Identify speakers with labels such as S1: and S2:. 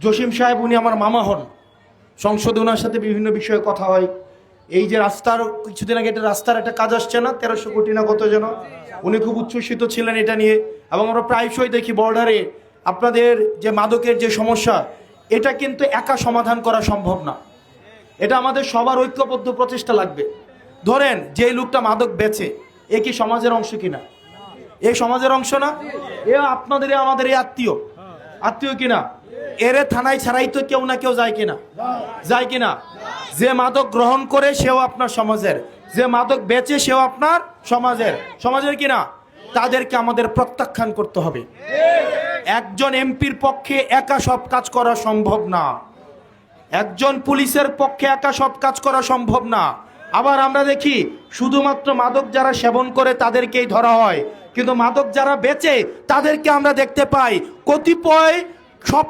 S1: জসিম সাহেব উনি আমার মামা হন, সংসদে ওনার সাথে বিভিন্ন বিষয়ে কথা হয়। এই যে রাস্তার কিছুদিন আগে একটা রাস্তার একটা কাজ আসছে না, 1300 কোটি না কত যেন, উনি খুব উচ্ছ্বসিত ছিলেন এটা নিয়ে। এবং আমরা প্রায়শই দেখি বর্ডারে আপনাদের যে মাদকের যে সমস্যা, এটা কিন্তু একা সমাধান করা সম্ভব না, এটা আমাদের সবার ঐক্যবদ্ধ প্রচেষ্টা লাগবে। ধরেন যে লোকটা মাদক বেচে, এ কি সমাজের অংশ কিনা? এ সমাজের অংশ না? এ আপনাদের আমাদের এই আত্মীয় আত্মীয় কিনা? এরে থানায় ছাড়াই তো কেউ না কেউ যায় কিনা? যায় কিনা? যে মাদক গ্রহণ করে সেও আপনার সমাজের, যে মাদক বেচে সেও আপনার সমাজের কিনা? তাদেরকে আমাদের প্রত্যাখ্যান করতে হবে। একজন এমপির পক্ষে একা সব কাজ করা সম্ভব না, একজন পুলিশের পক্ষে একা সব কাজ করা সম্ভব না। আবার আমরা দেখি শুধুমাত্র মাদক যারা সেবন করে তাদেরকেই ধরা হয়, কিন্তু মাদক যারা বেচে তাদেরকে আমরা দেখতে পাই কতিপয় সব